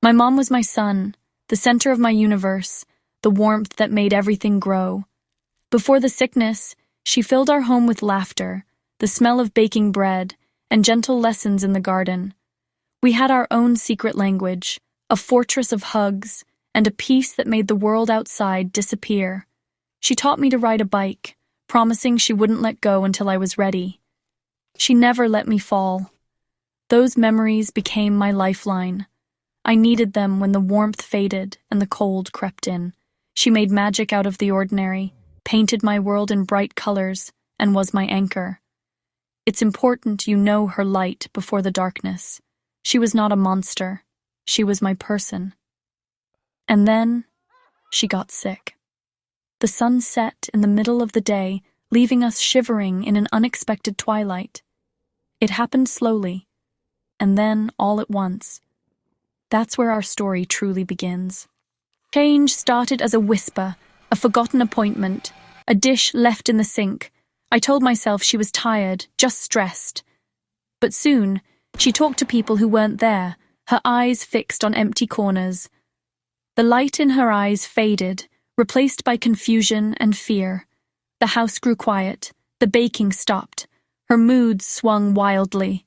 My mom was my sun, the center of my universe, the warmth that made everything grow. Before the sickness, she filled our home with laughter, the smell of baking bread, and gentle lessons in the garden. We had our own secret language, a fortress of hugs, and a peace that made the world outside disappear. She taught me to ride a bike, promising she wouldn't let go until I was ready. She never let me fall. Those memories became my lifeline. I needed them when the warmth faded and the cold crept in. She made magic out of the ordinary, painted my world in bright colors, and was my anchor. It's important you know her light before the darkness. She was not a monster. She was my person. And then, she got sick. The sun set in the middle of the day, leaving us shivering in an unexpected twilight. It happened slowly, and then all at once. That's where our story truly begins. Change started as a whisper, a forgotten appointment, a dish left in the sink. I told myself she was tired, just stressed. But soon, she talked to people who weren't there, her eyes fixed on empty corners. The light in her eyes faded, replaced by confusion and fear. The house grew quiet, the baking stopped. Her mood swung wildly.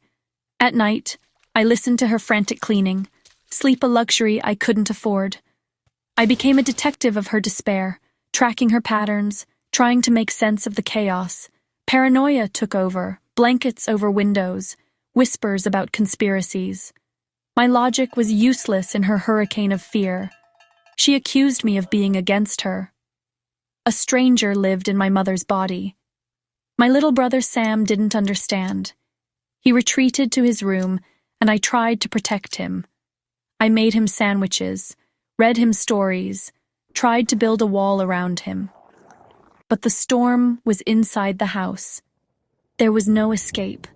At night, I listened to her frantic cleaning, sleep a luxury I couldn't afford. I became a detective of her despair, tracking her patterns, trying to make sense of the chaos. Paranoia took over, blankets over windows, whispers about conspiracies. My logic was useless in her hurricane of fear. She accused me of being against her. A stranger lived in my mother's body. My little brother Sam didn't understand. He retreated to his room, and I tried to protect him. I made him sandwiches, read him stories, tried to build a wall around him. But the storm was inside the house. There was no escape.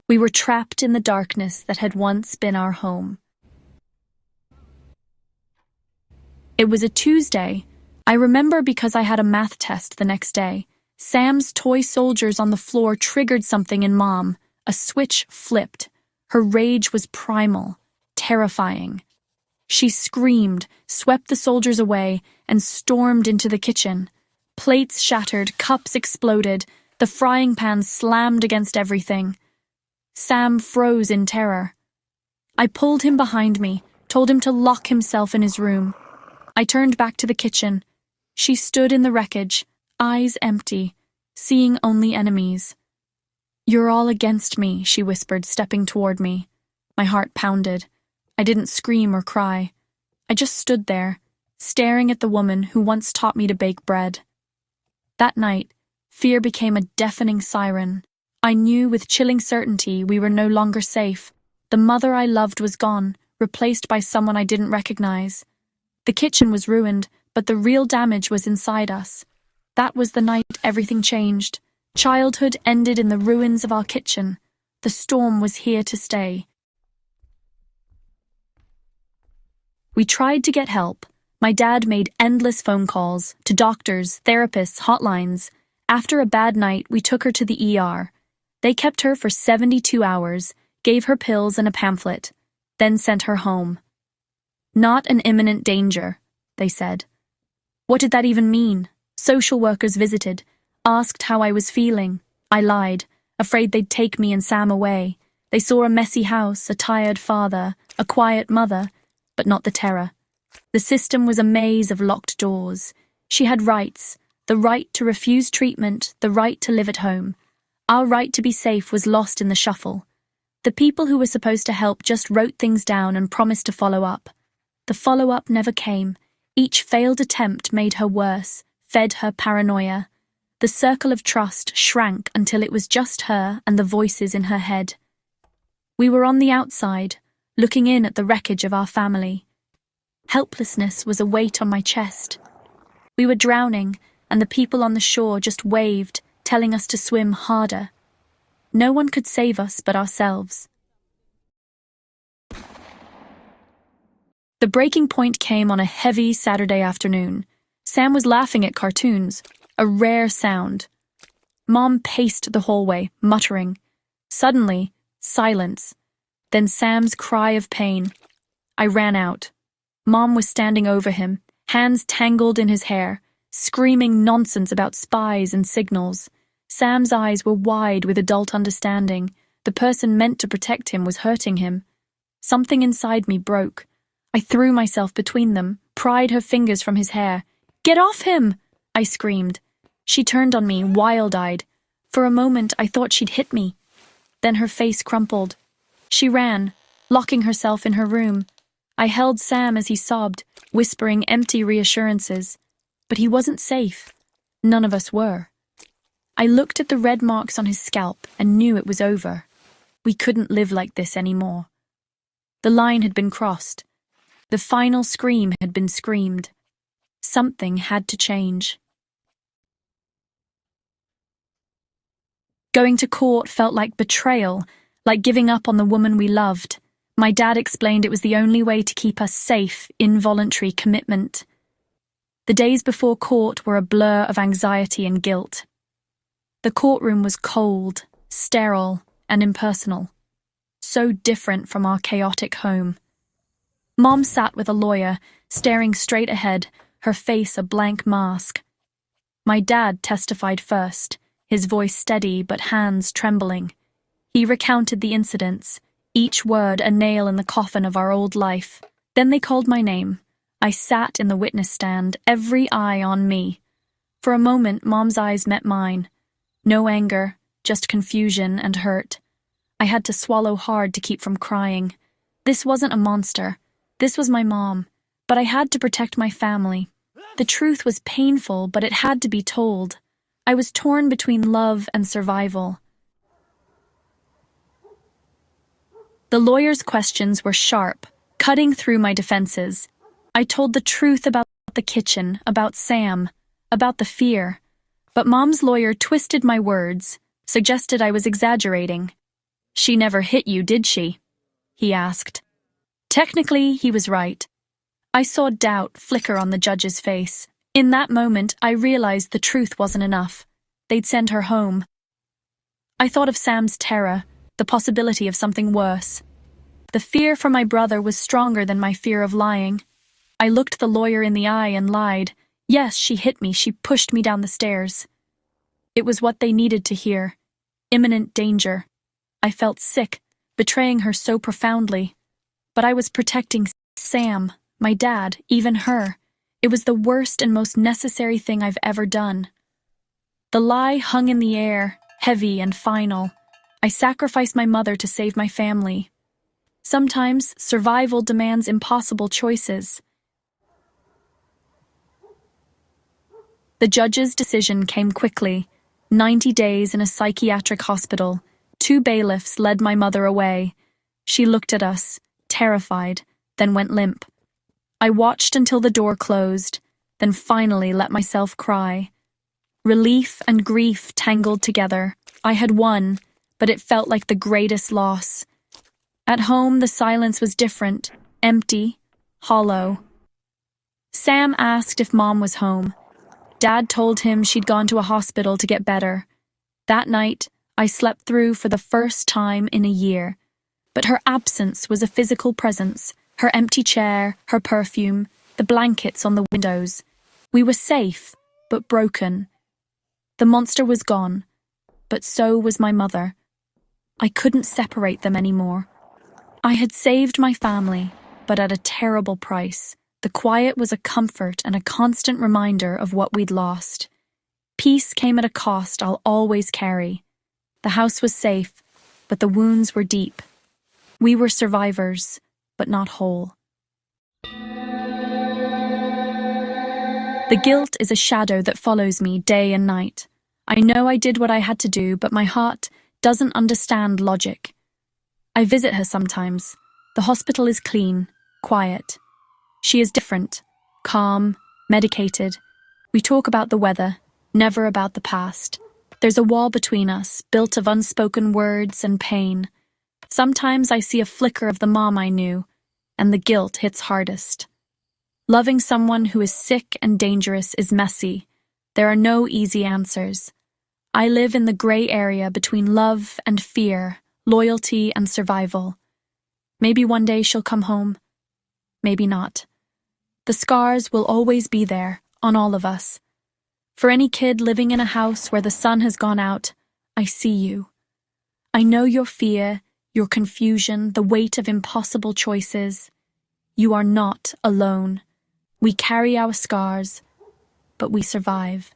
We were trapped in the darkness that had once been our home. It was a Tuesday. I remember because I had a math test the next day. Sam's toy soldiers on the floor triggered something in Mom. A switch flipped. Her rage was primal, terrifying. She screamed, swept the soldiers away, and stormed into the kitchen. Plates shattered, cups exploded, the frying pan slammed against everything. Sam froze in terror. I pulled him behind me, told him to lock himself in his room. I turned back to the kitchen. She stood in the wreckage, eyes empty, seeing only enemies. "You're all against me," she whispered, stepping toward me. My heart pounded. I didn't scream or cry. I just stood there, staring at the woman who once taught me to bake bread. That night, fear became a deafening siren. I knew with chilling certainty we were no longer safe. The mother I loved was gone, replaced by someone I didn't recognize. The kitchen was ruined, but the real damage was inside us. That was the night everything changed. Childhood ended in the ruins of our kitchen. The storm was here to stay. We tried to get help. My dad made endless phone calls to doctors, therapists, hotlines. After a bad night, we took her to the ER. They kept her for 72 hours, gave her pills and a pamphlet, then sent her home. Not an imminent danger, they said. What did that even mean? Social workers visited, asked how I was feeling. I lied, afraid they'd take me and Sam away. They saw a messy house, a tired father, a quiet mother, but not the terror. The system was a maze of locked doors. She had rights, the right to refuse treatment, the right to live at home. Our right to be safe was lost in the shuffle. The people who were supposed to help just wrote things down and promised to follow up. The follow-up never came. Each failed attempt made her worse, fed her paranoia. The circle of trust shrank until it was just her and the voices in her head. We were on the outside, looking in at the wreckage of our family. Helplessness was a weight on my chest. We were drowning, and the people on the shore just waved, telling us to swim harder. No one could save us but ourselves. The breaking point came on a heavy Saturday afternoon. Sam was laughing at cartoons, a rare sound. Mom paced the hallway, muttering. Suddenly, silence. Then Sam's cry of pain. I ran out. Mom was standing over him, hands tangled in his hair, screaming nonsense about spies and signals. Sam's eyes were wide with adult understanding. The person meant to protect him was hurting him. Something inside me broke. I threw myself between them, pried her fingers from his hair. "Get off him!" I screamed. She turned on me, wild-eyed. For a moment, I thought she'd hit me. Then her face crumpled. She ran, locking herself in her room. I held Sam as he sobbed, whispering empty reassurances. But he wasn't safe. None of us were. I looked at the red marks on his scalp and knew it was over. We couldn't live like this anymore. The line had been crossed. The final scream had been screamed. Something had to change. Going to court felt like betrayal, like giving up on the woman we loved. My dad explained it was the only way to keep us safe, involuntary commitment. The days before court were a blur of anxiety and guilt. The courtroom was cold, sterile, and impersonal. So different from our chaotic home. Mom sat with a lawyer, staring straight ahead, her face a blank mask. My dad testified first, his voice steady but hands trembling. He recounted the incidents, each word a nail in the coffin of our old life. Then they called my name. I sat in the witness stand, every eye on me. For a moment, Mom's eyes met mine. No anger, just confusion and hurt. I had to swallow hard to keep from crying. This wasn't a monster. This was my mom. But I had to protect my family. The truth was painful, but it had to be told. I was torn between love and survival. The lawyer's questions were sharp, cutting through my defenses. I told the truth about the kitchen, about Sam, about the fear. But Mom's lawyer twisted my words, suggested I was exaggerating. "She never hit you, did she?" he asked. Technically, he was right. I saw doubt flicker on the judge's face. In that moment, I realized the truth wasn't enough. They'd send her home. I thought of Sam's terror, the possibility of something worse. The fear for my brother was stronger than my fear of lying. I looked the lawyer in the eye and lied. Yes, she hit me. She pushed me down the stairs. It was what they needed to hear. Imminent danger. I felt sick, betraying her so profoundly. But I was protecting Sam, my dad, even her. It was the worst and most necessary thing I've ever done. The lie hung in the air, heavy and final. I sacrificed my mother to save my family. Sometimes survival demands impossible choices. The judge's decision came quickly. 90 days in a psychiatric hospital. 2 bailiffs led my mother away. She looked at us, terrified, then went limp. I watched until the door closed, then finally let myself cry. Relief and grief tangled together. I had won, but it felt like the greatest loss. At home, the silence was different, empty, hollow. Sam asked if Mom was home. Dad told him she'd gone to a hospital to get better. That night, I slept through for the first time in a year. But her absence was a physical presence. Her empty chair, her perfume, the blankets on the windows. We were safe, but broken. The monster was gone, but so was my mother. I couldn't separate them anymore. I had saved my family, but at a terrible price. The quiet was a comfort and a constant reminder of what we'd lost. Peace came at a cost I'll always carry. The house was safe, but the wounds were deep. We were survivors, but not whole. The guilt is a shadow that follows me day and night. I know I did what I had to do, but my heart doesn't understand logic. I visit her sometimes. The hospital is clean, quiet. She is different, calm, medicated. We talk about the weather, never about the past. There's a wall between us, built of unspoken words and pain. Sometimes I see a flicker of the mom I knew, and the guilt hits hardest. Loving someone who is sick and dangerous is messy. There are no easy answers. I live in the gray area between love and fear, loyalty and survival. Maybe one day she'll come home. maybe not. The scars will always be there, on all of us. For any kid living in a house where the sun has gone out, I see you. I know your fear, your confusion, the weight of impossible choices. You are not alone. We carry our scars, but we survive.